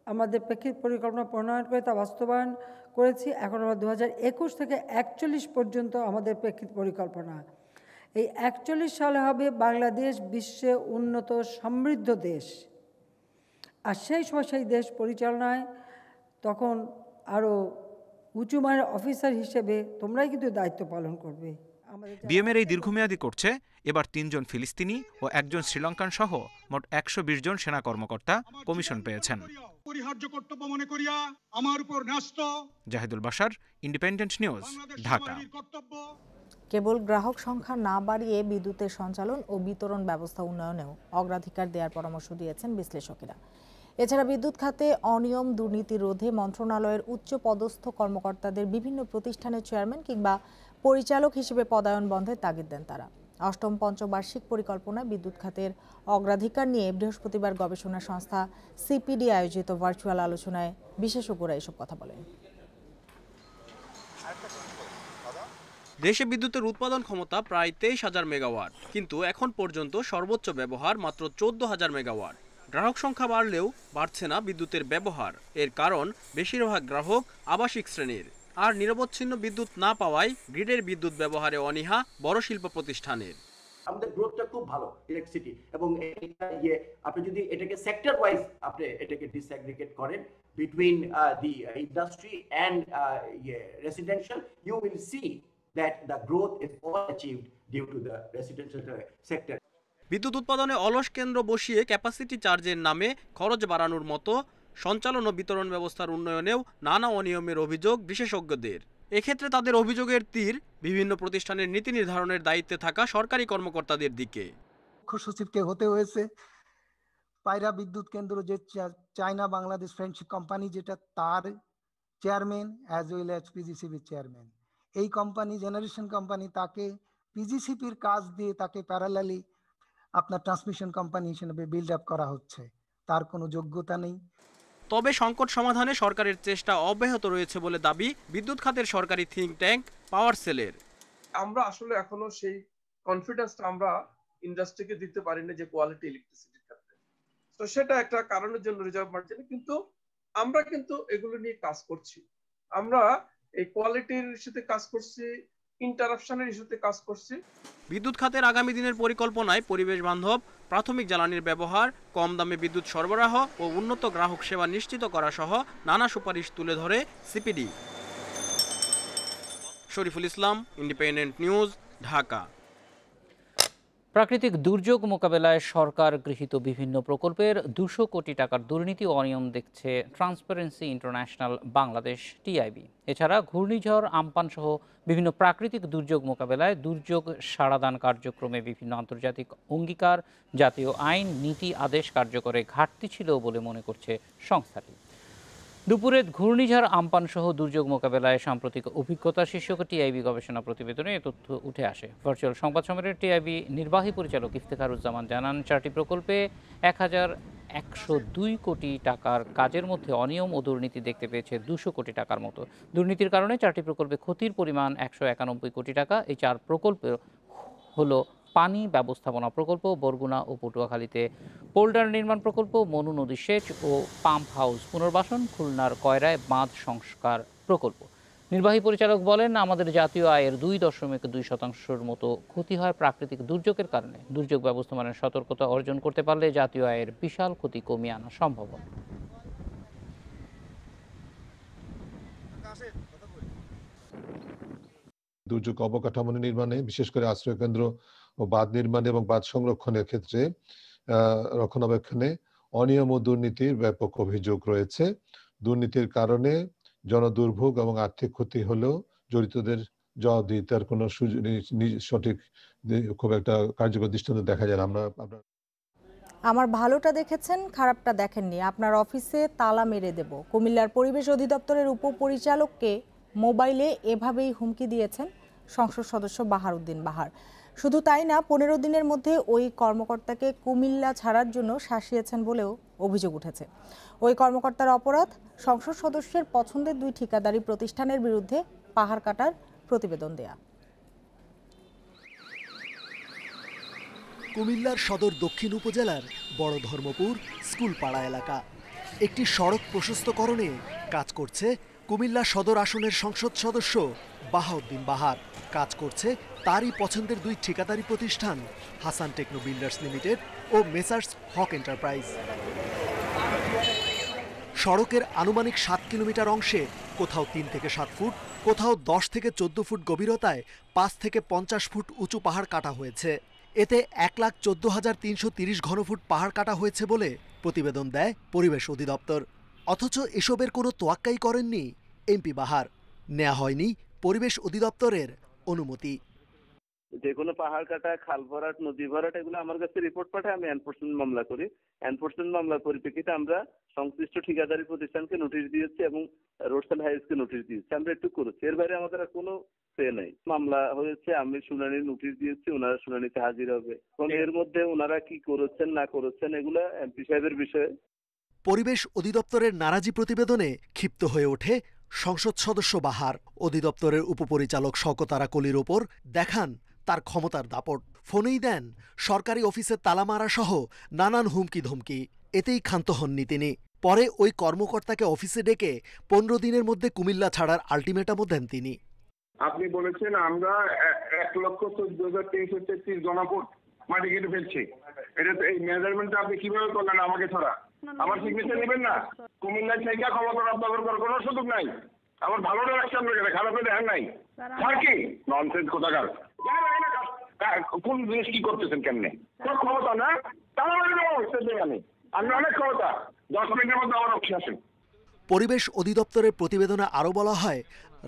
আমাদের প্রেক্ষিত পরিকল্পনা প্রণয়ন করে তা বাস্তবায়ন করেছি। এখন আমরা 2021 থেকে 41 পর্যন্ত আমাদের প্রেক্ষিত পরিকল্পনা। এই 41 সালে হবে বাংলাদেশ বিশ্বে উন্নত সমৃদ্ধ দেশ। আর সেই সময় সেই দেশ পরিচালনায় তখন আরও উঁচু মানের অফিসার হিসেবে তোমরাই কিন্তু দায়িত্ব পালন করবে। বিএমএর এই দীর্ঘমেয়াদী করছে এবার 3 জন ফিলিস্তিনি ও 1 জন শ্রীলঙ্কান সহ মোট 120 জন সেনা কর্মকর্তা কমিশন পেয়েছেন। Zahidul Bashar, independent news, Dhaka. কেবল গ্রাহক সংখ্যা না বাড়িয়ে বিদ্যুতের সঞ্চালন ও বিতরণ ব্যবস্থা উন্নয়নেও অগ্রাধিকার দেওয়ার পরামর্শ দিয়েছেন বিশ্লেষকেরা। এছাড়া বিদ্যুৎ খাতে অনিয়ম দুর্নীতি রোধে মন্ত্রণালয়ের উচ্চ পদস্থ কর্মকর্তাদের বিভিন্ন প্রতিষ্ঠানের চেয়ারম্যান কিংবা পরিচালক হিসেবে পদায়ন বন্ধের তাগিদ দেন তারা। ৮ম পঞ্চবার্ষিক পরিকল্পনায় বিদ্যুৎ খাতের অগ্রাধিকার নিয়ে বৃহস্পতিবার গবেষণা সংস্থা সিপিডি আয়োজিত ভার্চুয়াল আলোচনায় বিশেষজ্ঞরা এসব কথা বলেন। দেশে বিদ্যুতের উৎপাদন ক্ষমতা প্রায় 23,000 মেগাওয়াট, কিন্তু এখন পর্যন্ত সর্বোচ্চ ব্যবহার মাত্র 14,000 মেগাওয়াট। গ্রাহক সংখ্যা বাড়লেও বাড়ছে না বিদ্যুতের ব্যবহার। এর কারণ বেশিরভাগ গ্রাহক আবাসিক শ্রেণীর, আর নিরবচ্ছিন্ন বিদ্যুৎ না পাওয়ায় গ্রিডের বিদ্যুৎ ব্যবহারে অনীহা বড় শিল্প প্রতিষ্ঠানের। আমাদের গ্রোথটা খুব ভালো ইলেকট্রিসিটি, এবং আপনি যদি এটাকে সেক্টর ওয়াইজ আপনি এটাকে ডিসএগ্রিগেট করেন between the industry and residential, you will see that the growth is all achieved due to the residential sector. বিদ্যুৎ উৎপাদনে অলস কেন্দ্র বসিয়ে ক্যাপাসিটি চার্জের নামে খরচ বাড়ানোর মতো সঞ্চালন ও বিতরণ ব্যবস্থার উন্নয়নেও নানা অনিয়মের অভিযোগ বিশেষজ্ঞদের। এক্ষেত্রে তাদের অভিযোগের তীর বিভিন্ন প্রতিষ্ঠানের নীতি নির্ধারণের দায়িত্বে থাকা সরকারি কর্মকর্তাদের দিকে। মুখ্য সচিবকে হতে হয়েছে, পায়রা বিদ্যুৎ কেন্দ্র যে চায়না বাংলাদেশ ফ্রেন্ডশিপ কোম্পানি, যেটা তার চেয়ারম্যান অ্যাজ ওয়েল অ্যাজ পিজিসিবির চেয়ারম্যান, এই কোম্পানি জেনারেশন কোম্পানি, তাকে পিজিসিপির কাজ দিয়ে তাকে প্যারালালি আপনার ট্রান্সমিশন কোম্পানি হিসেবে বিল্ড আপ করা হচ্ছে। তার কোনো যোগ্যতা নেই। তবে সংকট সমাধানে সরকারের চেষ্টা অব্যাহত রয়েছে বলে দাবি বিদ্যুৎ খাতের সরকারি থিঙ্ক ট্যাঙ্ক পাওয়ার সেলের। আমরা আসলে এখনো সেই কনফিডেন্সটা আমরা ইন্ডাস্ট্রিকে দিতে পারি না যে কোয়ালিটি ইলেকট্রিসিটির ক্ষেত্রে। তো সেটা একটা কারণের জন্য রিজার্ভ মার্জিন, কিন্তু আমরা কিন্তু এগুলো নিয়ে কাজ করছি। আমরা এই কোয়ালিটির ইস্যুতে কাজ করছি, ইন্টারাপশনের ইস্যুতে কাজ করছি। বিদ্যুৎ খাতের আগামী দিনের পরিকল্পনায় পরিবেশ বান্ধব প্রাথমিক জ্বালানির ব্যবহার, কম দামে বিদ্যুৎ সরবরাহ ও উন্নত গ্রাহক সেবা নিশ্চিত করা সহ নানা সুপারিশ তুলে ধরে CPD. Shariful Islam, independent news, Dhaka. প্রাকৃতিক দুর্যোগ মোকাবেলায় সরকার গৃহীত বিভিন্ন প্রকল্পের 200 কোটি টাকার দুর্নীতি ও অনিয়ম দেখছে ট্রান্সপারেন্সি ইন্টারন্যাশনাল বাংলাদেশ টিআইবি। এছাড়া ঘূর্ণিঝড় আমপান সহ বিভিন্ন প্রাকৃতিক দুর্যোগ মোকাবেলায় দুর্যোগ সাড়াদান কার্যক্রমে বিভিন্ন আন্তর্জাতিক অঙ্গীকার, জাতীয় আইন, নীতি আদেশ কার্যকরে ঘাটতি ছিল বলে মনে করছে সংস্থাটি। দুপুরে ঘূর্ণিঝড় আমপান সহ দুর্যোগ মোকাবেলায় সাম্প্রতিক অভিজ্ঞতা শীর্ষক টিআইবি গবেষণা প্রতিবেদনে এ তথ্য উঠে আসে। ভার্চুয়াল সংবাদ সম্মেলনে টিআইবি নির্বাহী পরিচালক ইফতেখারুজ্জামান জানান, 4টি প্রকল্পে 1102 কোটি টাকার কাজের মধ্যে অনিয়ম ও দুর্নীতি দেখতে পেয়েছে 200 কোটি টাকার মতো। দুর্নীতির কারণে 4টি প্রকল্পে ক্ষতির পরিমাণ 191 কোটি টাকা। এই 4 প্রকল্প হলো পানি ব্যবস্থাপনা প্রকল্প, বরগুনা ও পটুয়াখালীতে পোল্ডার নির্মাণ প্রকল্প, মনু নদী সেচ ও পাম্প হাউস পুনর্বাসন, খুলনার কয়রায় বাঁধ সংস্কার প্রকল্প। নির্বাহী পরিচালক বলেন, আমাদের জাতীয় আয়ের 2.2% মতো ক্ষতি হয় প্রাকৃতিক দুর্যোগের কারণে। দুর্যোগ ব্যবস্থাপনার সতর্কতা অর্জন করতে পারলে জাতীয় আয়ের বিশাল ক্ষতি কমিয়ে আনা সম্ভব। দুর্যোগ অবকাঠামো নির্মাণে, বিশেষ করে আশ্রয়কেন্দ্র ও বাঁধ নির্মাণ এবং বাঁধ সংরক্ষণের ক্ষেত্রে রক্ষণাবেক্ষণে অনিয়ম ও দুর্নীতির ব্যাপক অভিযোগ রয়েছে। দুর্নীতির কারণে জনদুর্ভোগ এবং আর্থিক ক্ষতি হলেও জড়িতদের জবাবদিহিতার কোনো সঠিক খুব একটা কার্যকর দৃষ্টান্ত দেখা যায় না। আমার ভালোটা দেখেছেন, খারাপটা দেখেননি, আপনার অফিসে তালা মেরে দেব। কুমিল্লার পরিবেশ অধিদপ্তরের উপপরিচালককে মোবাইলে এভাবেই হুমকি দিয়েছেন সংসদ সদস্য বাহার উদ্দিন বাহার। শুধু তাই না, 15 দিনের মধ্যে ওই কর্মকর্তাকে কুমিল্লা ছাড়ার জন্য শাসিয়েছেন বলেও অভিযোগ উঠেছে। ওই কর্মকর্তার অপরাধ, সংসদ সদস্যের পছন্দের 2 ঠিকাদারি প্রতিষ্ঠানের বিরুদ্ধে পাহাড় কাটার প্রতিবেদন দেয়া। কুমিল্লার সদর দক্ষিণ উপজেলার বড় ধর্মপুর স্কুলপাড়া এলাকা, একটি সড়ক প্রশস্তকরণে কাজ করছে কুমিল্লা সদর আসনের সংসদ সদস্য বাহাউদ্দিন বাহার। কাজ করছে তারই পছন্দের 2 ঠিকাদারি প্রতিষ্ঠান, হাসান টেকনো বিল্ডার্স লিমিটেড ও মেসার্স হক এন্টারপ্রাইজ। সড়কের আনুমানিক 7 কিলোমিটার অংশে কোথাও 3 থেকে 7 ফুট, কোথাও 10 থেকে 14 ফুট গভীরতায় 5 থেকে 50 ফুট উঁচু পাহাড় কাটা হয়েছে। এতে 1,14,330 ঘনফুট পাহাড় কাটা হয়েছে বলে প্রতিবেদন দেয় পরিবেশ অধিদপ্তর। অথচ এসবের কোনো তোয়াক্কাই করেননি এমপি বাহার। নেওয়া হয়নি পরিবেশ অধিদপ্তরের অনুমতি। যে কোনো পাহাড় কাটা, খাল ভরাট, নদী ভরাট, এগুলো আমার কাছে রিপোর্ট পাঠায়, আমি এনফোর্সমেন্ট মামলা করি। এনফোর্সমেন্ট মামলার পরিপ্রেক্ষিতে আমরা সংশ্লিষ্ট ঠিকাদারি প্রতিষ্ঠানকে নোটিশ দিয়েছি এবং রোডসাইড হাইওয়েজকে নোটিশ দিয়েছি। আমরা একটু করেছি, এর বাইরে আমাদের আর কোনো সে নাই। মামলা হয়েছে, আমি শুনানির নোটিশ দিয়েছি, ওনারা শুনানিতে হাজির হবে। এর মধ্যে ওনারা কি করেছেন না করেছেন এগুলা এমপি সাহেবের বিষয়ে। পরিবেশ অধিদপ্তরের নারাজি প্রতিবেদনে ক্ষিপ্ত হয়ে ওঠে সংসদ সদস্য বাহার। অধিদপ্তরের উপপরিচালক শওকত আরা কলির ওপর দেখান তার ক্ষমতার দাপট। ফোনেই দেন সরকারি অফিসে তালা মারা সহ নানান হুমকি ধমকি। এতেই ক্ষান্ত হননি তিনি। পরে ওই কর্মকর্তাকে অফিসে ডেকে 15 দিনের মধ্যে কুমিল্লা ছাড়ার আলটিমেটামও দেন তিনি। আপনি বলেছেন আমরা 1,14,333 জনফুট মাটি কেটে ফেলছি, এটা এই মেজারমেন্টটা আপনি কিভাবে করলেন আমাকে ছাড়া? আমার সিগনেচার নেবেন না? কুমিল্লায় থেকে ক্ষমতা রক্ষা করার কোনো সুযোগ নাই। আমার ভালো রাখছেন না, খারাপ দেখেন নাই স্যার, কি ননসেন্স কোথাকার। কোন জিনিস কি করতেছেন কেমনে? তোর ক্ষমতা না, তাহলে আমি অনেক ক্ষমতা, 10 মিনিটের মধ্যে আমার অফিসে আসেন। পরিবেশ অধিদপ্তরের প্রতিবেদনে আরও বলা হয়,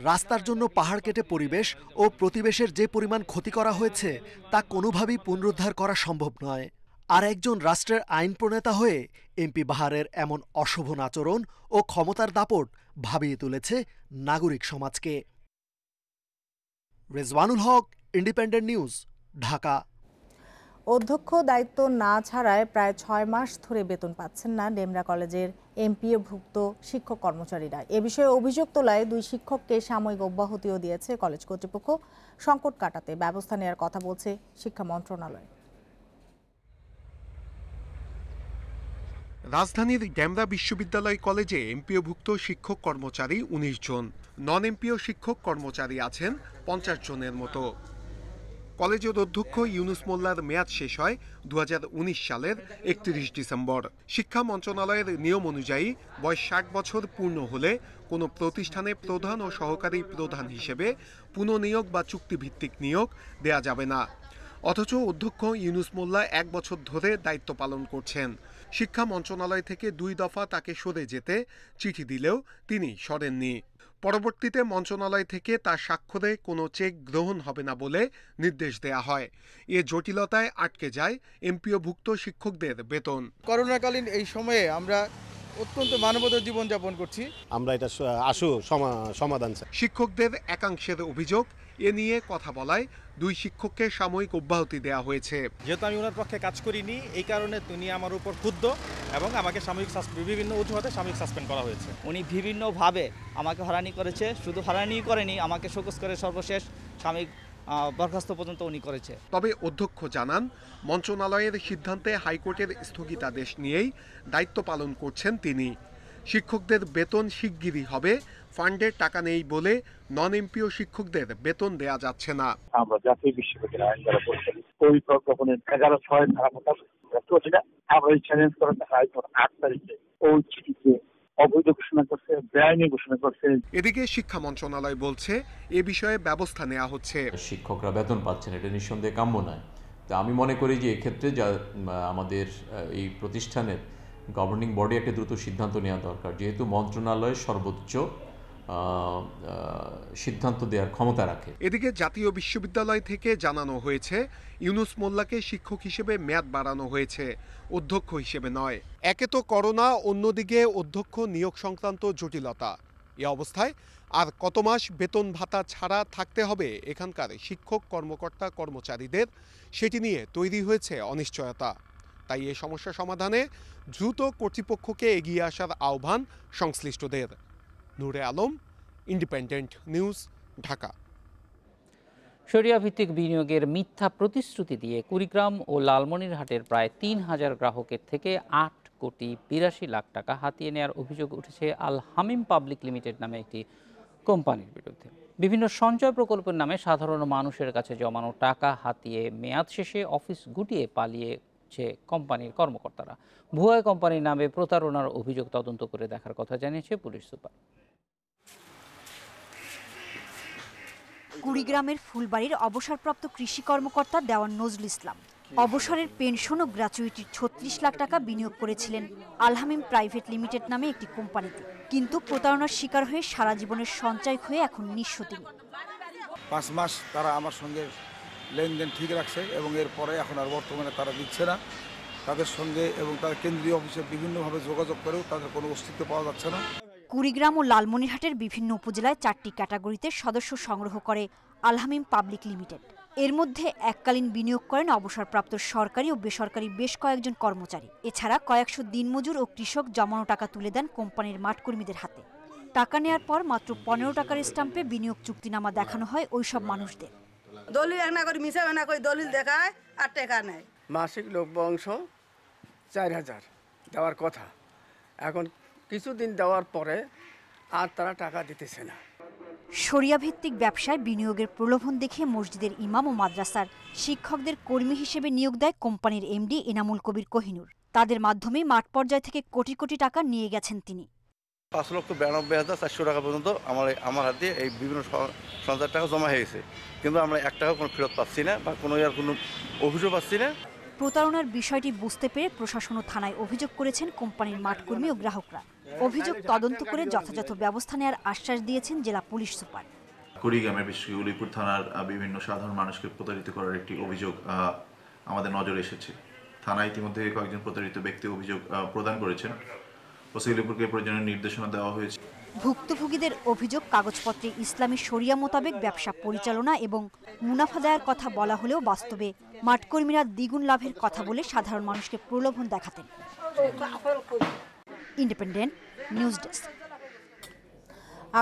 রাস্তার জন্য পাহাড় কেটে পরিবেশ ও প্রতিবেশের যে পরিমাণ ক্ষতি করা হয়েছে তা কোনোভাবেই পুনরুদ্ধার করা সম্ভব নয়। আর একজন রাষ্ট্রের আইন প্রণেতা হয়ে এমপি বাহারের এমন অশোভন আচরণ ও ক্ষমতার দাপট ভাবিয়ে তুলেছে নাগরিক সমাজকে। রেজওয়ানুল হক, ইন্ডিপেন্ডেন্ট নিউজ, ঢাকা। অধ্যক্ষ দায়িত্ব না ছাড়ায় প্রায় 6 মাস ধরে বেতন পাচ্ছেন না ডেমরা কলেজের এমপিওভুক্ত শিক্ষক কর্মচারীরা। এ বিষয়ে অভিযোগ তোলায় 2 শিক্ষককে সাময়িক অব্যাহতিও দিয়েছে কলেজ কর্তৃপক্ষ। সংকট কাটাতে ব্যবস্থা নেওয়ার কথা বলছে শিক্ষা মন্ত্রণালয়। রাজধানীর ডেমরা বিশ্ববিদ্যালয় কলেজে এমপিওভুক্ত শিক্ষক কর্মচারী 19 জন, নন এমপিও শিক্ষক কর্মচারী আছেন 50 জনের মতো। কলেজের অধ্যক্ষ ইউনুস মোল্লার মেয়াদ শেষ হয় 2019 সালের 31 ডিসেম্বর। শিক্ষা মন্ত্রণালয়ের নিয়ম অনুযায়ী বয়স 60 বছর পূর্ণ হলে কোনো প্রতিষ্ঠানে প্রধান ও সহকারী প্রধান হিসেবে পুনঃনিয়োগ বা চুক্তিভিত্তিক নিয়োগ দেয়া যাবে না। অথচ অধ্যক্ষ ইউনুস মোল্লা 1 বছর ধরে দায়িত্ব পালন করছেন। শিক্ষা মন্ত্রণালয় থেকে 2 দফা তাকে সরে যেতে চিঠি দিলেও তিনি সরেননি। পরবর্তীতে মন্ত্রণালয় থেকে তার স্বাক্ষরে কোনো চেক গ্রহণ হবে না বলে নির্দেশ দেয়া হয়। এ জটিলতায় আটকে যায় এমপিওভুক্ত শিক্ষকদের বেতন। করোনাকালীন এই সময়ে আমরা অত্যন্ত মানবতার জীবনযাপন করছি, আমরা এটা সমাধান চাই। শিক্ষকদের একাংশের অভিযোগ, এ নিয়ে কথা বলায় 2 শিক্ষককে সাময়িক অব্যাহতি দেওয়া হয়েছে। যেহেতু আমি ওনার পক্ষে কাজ করিনি, এই কারণে তিনি আমার উপর ক্ষুব্ধ এবং আমাকে বিভিন্ন অজুহাতে সাময়িক সাসপেন্ড করা হয়েছে। উনি বিভিন্নভাবে আমাকে হয়রানি করেছে, শুধু হয়রানি করেনি, আমাকে শোকজ করে সর্বশেষ সাময়িক বরখাস্ত পর্যন্ত উনি করেছে। তবে অধ্যক্ষ জানান, মন্ত্রণালয়ের সিদ্ধান্তে হাইকোর্টের স্থগিতাদেশ নিয়েই দায়িত্ব পালন করছেন তিনি। শিক্ষকদের বেতন শিগগিরই হবে, ফান্ডে টাকা নেই বলে নন এমপিও শিক্ষকদের বেতন দেয়া যাচ্ছে না। আমরা জাতীয় বিশ্ববিদ্যালয় আইন দ্বারা পরিচালিত ওই প্রজ্ঞাপনের 11/6 ধারা মোতাবেক আমরা চ্যালেঞ্জ করার হাইকোর্ট 8 তারিখে ওই চিঠিকে অবৈধ ঘোষণা করছে, বেআইনি ঘোষণা করছে। এদিকে শিক্ষা মন্ত্রণালয় বলছে এ বিষয়ে ব্যবস্থা নেওয়া হচ্ছে। শিক্ষকরা বেতন পাচ্ছেন, এটা নিঃসন্দেহে কাম্য নয়। তা আমি মনে করি যে এক্ষেত্রে যা আমাদের এই প্রতিষ্ঠানের গভর্নিং বডি একটা দ্রুত সিদ্ধান্ত নেওয়া দরকার, যেহেতু মন্ত্রণালয় সর্বোচ্চ সিদ্ধান্ত দেওয়ার ক্ষমতা রাখে। এদিকে জাতীয় বিশ্ববিদ্যালয় থেকে জানানো হয়েছে ইউনুস মোল্লাকে শিক্ষক হিসেবে মেয়াদ বাড়ানো হয়েছে, অধ্যক্ষ হিসেবে নয়। একে তো করোনা, অন্যদিকে অধ্যক্ষ নিয়োগ সংক্রান্ত জটিলতা। এ অবস্থায় আর কত মাস বেতন ভাতা ছাড়া থাকতে হবে এখানকার শিক্ষক কর্মকর্তা কর্মচারীদের, সেটি নিয়ে তৈরি হয়েছে অনিশ্চয়তা। তাই এই সমস্যা সমাধানে দ্রুত কর্তৃপক্ষকে এগিয়ে আসার আহ্বান সংশ্লিষ্টদের। নূরে আলম, ইন্ডিপেন্ডেন্ট নিউজ, ঢাকা। শরিয়া ভিত্তিক বিনিয়োগের মিথ্যা প্রতিশ্রুতি দিয়ে কুড়িগ্রাম ও লালমনিরহাটের প্রায় 3000 গ্রাহকের থেকে 8 কোটি 82 লাখ টাকা হাতিয়ে নেওয়ার অভিযোগ উঠেছে আল হামিম পাবলিক লিমিটেড নামে একটি কোম্পানির বিরুদ্ধে। বিভিন্ন সঞ্চয় প্রকল্পের নামে সাধারণ মানুষের কাছে জমানো টাকা হাতিয়ে মেয়াদ শেষে অফিস গুটিয়ে পালিয়েছে কোম্পানির কর্মকর্তারা। ভুয়া কোম্পানির নামে প্রতারণার অভিযোগ তদন্ত করে দেখার কথা জানিয়েছে পুলিশ সুপার। কুড়িগ্রামের ফুলবাড়ির অবসরপ্রাপ্ত কৃষি কর্মকর্তা দেওয়ান নজরুল ইসলাম অবসরের পেনশন ও গ্র্যাচুইটির 36 লাখ টাকা বিনিয়োগ করেছিলেন আলহামিম প্রাইভেট লিমিটেড নামে একটি কোম্পানিতে, কিন্তু প্রতারণার শিকার হয়ে সারা জীবনের সঞ্চয় হয়ে এখন নিঃস্ব তিনি। 5 মাস তারা আমার সঙ্গে লেনদেন ঠিক রাখছে এবং এরপরে এখন আর বর্তমানে তারা দিচ্ছে না। তাদের সঙ্গে এবং তার কেন্দ্রীয় অফিসে বিভিন্নভাবে যোগাযোগ করেও তাদের কোনো অস্তিত্ব পাওয়া যাচ্ছে না। কুড়িগ্রাম ও লালমনিরহাটের বিভিন্ন উপজেলায় 4টি ক্যাটাগরিতে সদস্য সংগ্রহ করে আলহামিম পাবলিক লিমিটেড। এর মধ্যে এককালীন বিনিয়োগ করেন অবসরপ্রাপ্ত সরকারি ও বেসরকারি বেশ কয়েকজন কর্মচারী। এছাড়া কয়েকশো দিনমজুর ও কৃষক জমানো টাকা তুলে দেন কোম্পানির মাঠকর্মীদের হাতে। টাকা নেয়ার পর মাত্র 15 টাকার স্ট্যাম্পে বিনিয়োগ চুক্তিনামা দেখানো হয় ওইসব মানুষদের। দলিল না করে মিশা না করে দলিল দেখায় আর টাকা নেয়। মাসিক লভ্য অংশ 4000, দেওয়ার কথা, এখন কিছুদিন দেওয়ার পরে আর তারা টাকা দিতেছে না। শরিয়াভিত্তিক ব্যবসায় বিনিয়োগের প্রলোভন দেখে মসজিদের ইমাম ও মাদ্রাসার শিক্ষকদের কর্মী হিসেবে নিয়োগ দেয় কোম্পানির এমডি এনামুল কবির কোহিনুর। তাদের মাধ্যমে মাঠ পর্যায় থেকে কোটি কোটি টাকা নিয়ে গেছেন তিনি। 5,92,400 টাকা পর্যন্ত আমার হাতে এই বিভিন্ন সঞ্চয়ের টাকা জমা হয়ে গেছে, কিন্তু আমরা এক টাকা কোনো ফেরত পাচ্ছি না বা কোনো অভিযোগ পাচ্ছি না। প্রতারণার বিষয়টি বুঝতে পেরে প্রশাসন ও থানায় অভিযোগ করেছেন কোম্পানির মাঠকর্মী ও গ্রাহকরা। অভিযোগ তদন্ত করে যথাযথ ব্যবস্থা নেওয়ার আশ্বাস দিয়েছেন জেলা পুলিশ সুপার। কুড়িগ্রামের বিশেষ করে উলিপুর থানার বিভিন্ন সাধারণ মানুষকে প্রতারিত করার একটি অভিযোগ আমাদের নজরে এসেছে। থানায় ইতিমধ্যে কয়েকজন প্রতারিত ব্যক্তি অভিযোগ প্রদান করেছেন। ওসি উলিপুরকে প্রয়োজনীয় নির্দেশনা দেওয়া হয়েছে। ভুক্তভোগীদের অভিযোগ কাগজপত্রে ইসলামী শরিয়া মোতাবেক ব্যবসা পরিচালনা এবং মুনাফা দেওয়ার কথা বলা হলেও বাস্তবে মাঠকর্মীরা দ্বিগুণ লাভের কথা বলে সাধারণ মানুষকে প্রলোভন দেখাতেন। Independent News desk.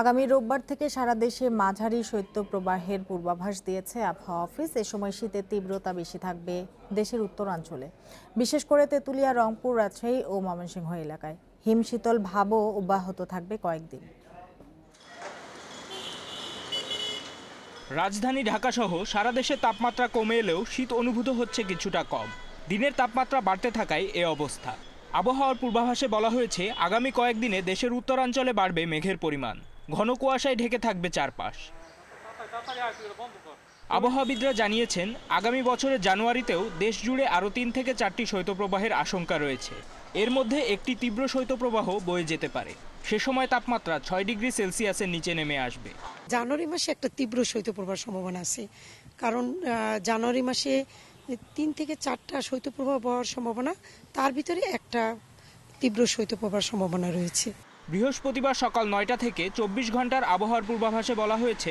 আগামী রোববার থেকে সারা দেশে মাঝারি শৈত্যপ্রবাহের পূর্বাভাস দিয়েছে আবহাওয়া অফিস। এ সময় শীতের তীব্রতা বেশি থাকবে দেশের উত্তরাঞ্চলে, বিশেষ করে তেঁতুলিয়া, রংপুর, রাজশাহী ও ময়মনসিংহ এলাকায়। হিমশীতল ভাবও অব্যাহত থাকবে কয়েকদিন। রাজধানী ঢাকা সহ সারা দেশে তাপমাত্রা কমে এলেও শীত অনুভূত হচ্ছে কিছুটা কম। দিনের তাপমাত্রা বাড়তে থাকায় এ অবস্থা। আবহাওয়ার পূর্বাভাসে বলা হয়েছে আগামী কয়েকদিনে দেশের উত্তরাঞ্চলে বাড়বে মেঘের পরিমাণ, ঘন কুয়াশায় ঢেকে থাকবে চারপাশ। আবহাওয়াবিদরা জানিয়েছেন আগামী বছরের জানুয়ারিতেও দেশ জুড়ে আরও 3 থেকে 4টি শৈত্যপ্রবাহের আশঙ্কা রয়েছে। এর মধ্যে একটি তীব্র শৈত্যপ্রবাহ বয়ে যেতে পারে। সে সময় তাপমাত্রা 6 ডিগ্রি সেলসিয়াসের নিচে নেমে আসবে। জানুয়ারি মাসে একটা তীব্র শৈত্যপ্রবাহের সম্ভাবনা আছে, কারণ জানুয়ারি মাসে 3 থেকে 4টা শৈত্যপ্রবাহ হওয়ার সম্ভাবনা, তার ভিতরে একটা তীব্র শৈত্যপ্রবাহের সম্ভাবনা রয়েছে। বৃহস্পতিবার সকাল 9টা থেকে 24 ঘন্টার আবহাওয়ার পূর্বাভাসে বলা হয়েছে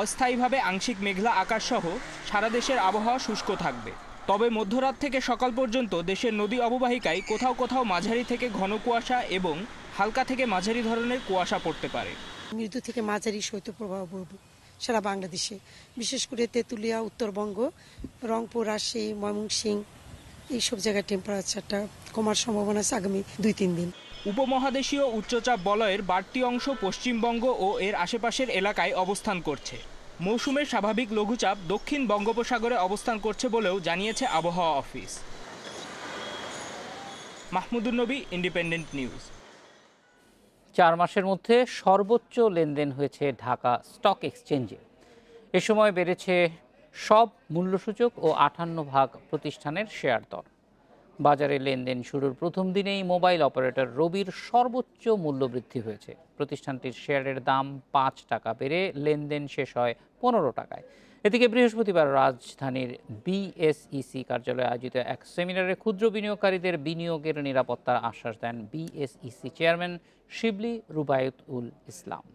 অস্থায়ীভাবে আংশিক মেঘলা আকাশ সহ সারা দেশের আবহাওয়া শুষ্ক থাকবে। তবে মধ্যরাত থেকে সকাল পর্যন্ত দেশের নদী অববাহিকায় কোথাও কোথাও মাঝারি থেকে ঘন কুয়াশা এবং হালকা থেকে মাঝারি ধরনের কুয়াশা পড়তে পারে। মৃদু থেকে মাঝারি শৈত্যপ্রবাহ পড়বে সারা বাংলাদেশে, বিশেষ করে তেঁতুলিয়া, উত্তরবঙ্গ, রংপুর, রাজশাহী, ময়মনসিংহ এইসব জায়গায় টেম্পারেচারটা কমার সম্ভাবনা আছে আগামী 2-3 দিন। উপমহাদেশীয় উচ্চচাপ বলয়ের বাড়তি অংশ পশ্চিমবঙ্গ ও এর আশেপাশের এলাকায় অবস্থান করছে। মৌসুমের স্বাভাবিক লঘুচাপ দক্ষিণ বঙ্গোপসাগরে অবস্থান করছে বলেও জানিয়েছে আবহাওয়া অফিস। মাহমুদুর নবী, ইন্ডিপেন্ডেন্ট নিউজ। 4 মাসের মধ্যে সর্বোচ্চ লেনদেন হয়েছে ঢাকা স্টক এক্সচেঞ্জে। এ সময় বেড়েছে সব মূল্যসূচক ও 58 প্রতিষ্ঠানের শেয়ার দর। বাজারে লেনদেন শুরুর প্রথম দিনেই মোবাইল অপারেটর রবির সর্বোচ্চ মূল্য বৃদ্ধি হয়েছে। প্রতিষ্ঠানটির শেয়ারের দাম 5 টাকা বেড়ে লেনদেন শেষ হয় 15 টাকায়। এদিকে বৃহস্পতিবার রাজধানীর বিএসইসি কার্যালয়ে আয়োজিত এক সেমিনারে ক্ষুদ্র বিনিয়োগকারীদের বিনিয়োগের নিরাপত্তার আশ্বাস দেন বিএসইসি চেয়ারম্যান শিবলি রুবায়েতুল ইসলাম।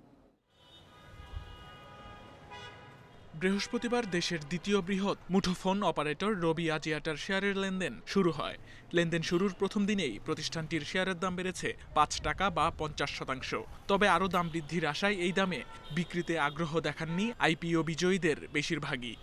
বৃহস্পতিবার দেশের দ্বিতীয় বৃহৎ মুঠোফোন অপারেটর রবি আজিয়াটার শেয়ারের লেনদেন শুরু হয়। লেনদেন শুরুর প্রথম দিনেই প্রতিষ্ঠানটির শেয়ারের দাম বেড়েছে 5 টাকা বা 50%। তবে আরও দাম বৃদ্ধির আশায় এই দামে বিক্রিতে আগ্রহ দেখাননি আইপিও বিজয়ীদের বেশিরভাগই।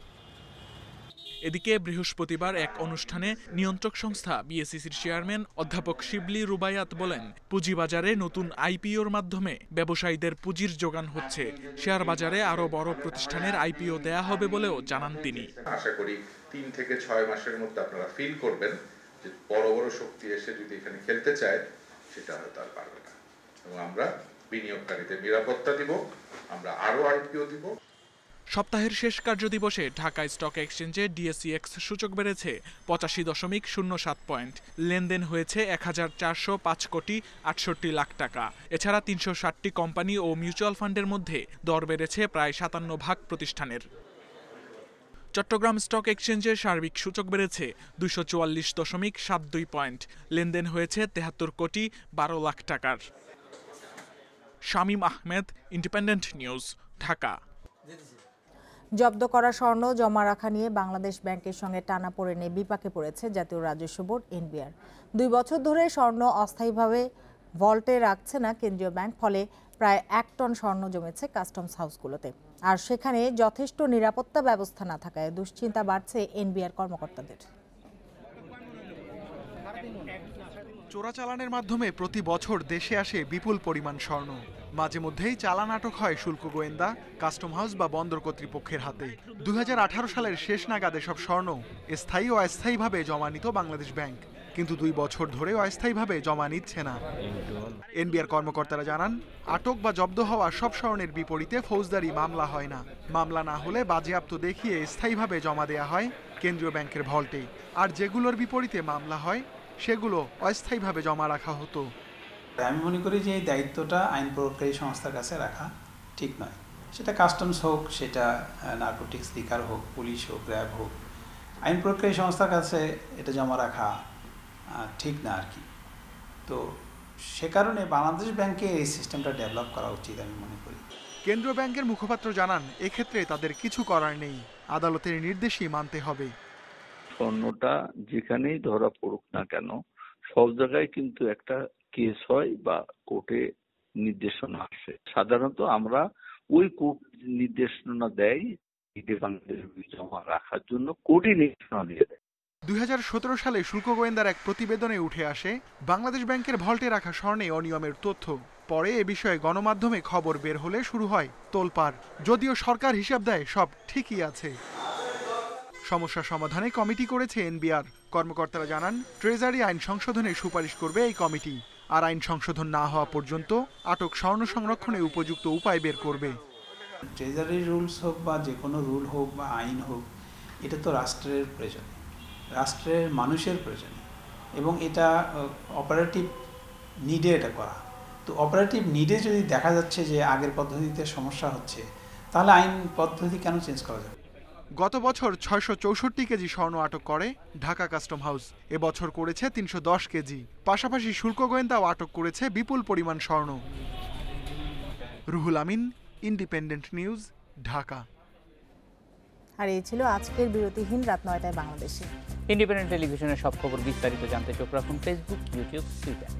এদিকে বৃহস্পতিবার এক অনুষ্ঠানে নিয়ন্ত্রক সংস্থা বিএসইসির চেয়ারম্যান অধ্যাপক শিবলি রুবায়াত বলেন, পুঁজিবাজারে নতুন আইপিওর মাধ্যমে ব্যবসায়ীদের পুঁজির যোগান হচ্ছে। শেয়ার বাজারে আরও বড় প্রতিষ্ঠানের আইপিও দেয়া হবে বলেও জানান তিনি। আশা করি 3 থেকে 6 মাসের মধ্যে আপনারা ফিল করবেন যে বড় বড় শক্তি এসে যদি এখানে খেলতে চায় সেটা হয়তো আর পারবে না, এবং আমরা বিনিয়োগকারীদের নিরাপত্তা দিব, আমরা আরও আইপিও দিব। সপ্তাহের শেষ কার্যদিবসে ঢাকা স্টক এক্সচেঞ্জে ডিএসইএক্স সূচক বেড়েছে 85.07 পয়েন্ট। লেনদেন হয়েছে 1405 কোটি 68 লাখ টাকা। এছাড়া 360টি কোম্পানি ও মিউচুয়াল ফান্ডের মধ্যে দর বেড়েছে প্রায় 57 প্রতিষ্ঠানের। চট্টগ্রাম স্টক এক্সচেঞ্জের সার্বিক সূচক বেড়েছে 244.72 পয়েন্ট। লেনদেন হয়েছে 73 কোটি 12 লাখ টাকার। Shamim Ahmed, independent news, Dhaka. জব্দ করা স্বর্ণ জমা রাখা নিয়ে বাংলাদেশ ব্যাংকের সঙ্গে টানাপোড়েনে বিপাকে পড়েছে জাতীয় রাজস্ব বোর্ড এনবিআর। 2 বছর ধরে স্বর্ণ অস্থায়ীভাবে ভল্টে রাখছে না কেন্দ্রীয় ব্যাংক, ফলে প্রায় 1 টন স্বর্ণ জমেছে কাস্টমস হাউসগুলোতে। আর সেখানে যথেষ্ট নিরাপত্তা ব্যবস্থা না থাকায় দুশ্চিন্তা বাড়ছে এনবিআর কর্মকর্তাদের। চোরাচালানের মাধ্যমে প্রতি বছর দেশে আসে বিপুল পরিমাণ স্বর্ণ। মাঝে মধ্যেই চালান আটক হয় শুল্ক গোয়েন্দা, কাস্টম হাউস বা বন্দর কর্তৃপক্ষের হাতে। 2018 সালের শেষ নাগাদ এসব স্বর্ণ স্থায়ী ও অস্থায়ীভাবে জমা নিত বাংলাদেশ ব্যাংক, কিন্তু 2 বছর ধরে অস্থায়ীভাবে জমা নিচ্ছে না। এনবিআর কর্মকর্তারা জানান, আটক বা জব্দ হওয়া সব স্বর্ণের বিপরীতে ফৌজদারি মামলা হয় না। মামলা না হলে বাজেয়াপ্ত দেখিয়ে স্থায়ীভাবে জমা দেয়া হয় কেন্দ্রীয় ব্যাংকের ভল্টে, আর যেগুলোর বিপরীতে মামলা হয় সেগুলো অস্থায়ীভাবে জমা রাখা হতো। আমি মনে করি যে এই দায়িত্বটা আইন প্রয়োগকারী সংস্থার কাছে রাখা ঠিক নয়। সেটা কাস্টমস হোক, সেটা নার্কোটিক্স লিকার হোক, পুলিশ হোক, র্যাব হোক, আইন প্রয়োগকারী সংস্থার কাছে এটা জমা রাখা ঠিক না আর কি। তো সে কারণে বাংলাদেশ ব্যাংকে এই সিস্টেমটা ডেভেলপ করা উচিত আমি মনে করি। কেন্দ্রীয় ব্যাংকের মুখপাত্র জানান, এক্ষেত্রে তাদের কিছু করার নেই, আদালতের নির্দেশই মানতে হবে। স্বর্ণটা যেখানেই ধরা পড়ুক না কেন, সব জায়গায় কিন্তু একটা কেস হয় বা কোর্টে নির্দেশনা আসে। সাধারণত আমরা ওই কোর্ট নির্দেশনা দেয় বাংলাদেশ জমা রাখার জন্য, কোর্টই নির্দেশনা দিয়ে দেয়। 2017 সালে শুল্ক গোয়েন্দার এক প্রতিবেদনে উঠে আসে বাংলাদেশ ব্যাংকের ভল্টে রাখা স্বর্ণে অনিয়মের তথ্য। পরে এ বিষয়ে গণমাধ্যমে খবর বের হলে শুরু হয় তোলপাড়। যদিও সরকার হিসাব দেয় সব ঠিকই আছে। সমস্যা সমাধানে কমিটি করেছে এনবিআর। কর্মকর্তারা জানান, ট্রেজারি আইন সংশোধনের সুপারিশ করবে এই কমিটি, আর আইন সংশোধন না হওয়া পর্যন্ত আটক স্বর্ণ সংরক্ষণে উপযুক্ত উপায় বের করবে। ট্রেজারি রুলস হোক বা যে কোনো রুল হোক বা আইন হোক, এটা তো রাষ্ট্রের প্রয়োজন, রাষ্ট্রের মানুষের প্রয়োজন, এবং এটা অপারেটিভ নিডে এটা করা। তো অপারেটিভ নিডে যদি দেখা যাচ্ছে যে আগের পদ্ধতিতে সমস্যা হচ্ছে, তাহলে আইন পদ্ধতি কেন চেঞ্জ করা যাবে? গত বছর 664 কেজি স্বর্ণ আটক করে ঢাকা কাস্টম হাউস, এবছর করেছে 310 কেজি। পাশাপাশি শুল্ক গোয়েন্দাও আটক করেছে বিপুল পরিমাণ স্বর্ণ। Ruhul Amin, independent news, Dhaka. আর এই ছিল আজকের বিরতিহীন রাত 9টায় বাংলাদেশে। ইন্ডিপেন্ডেন্ট টেলিভিশনের সব খবর বিস্তারিত জানতে চোখ রাখুন ফেসবুক, ইউটিউব, টুইটার।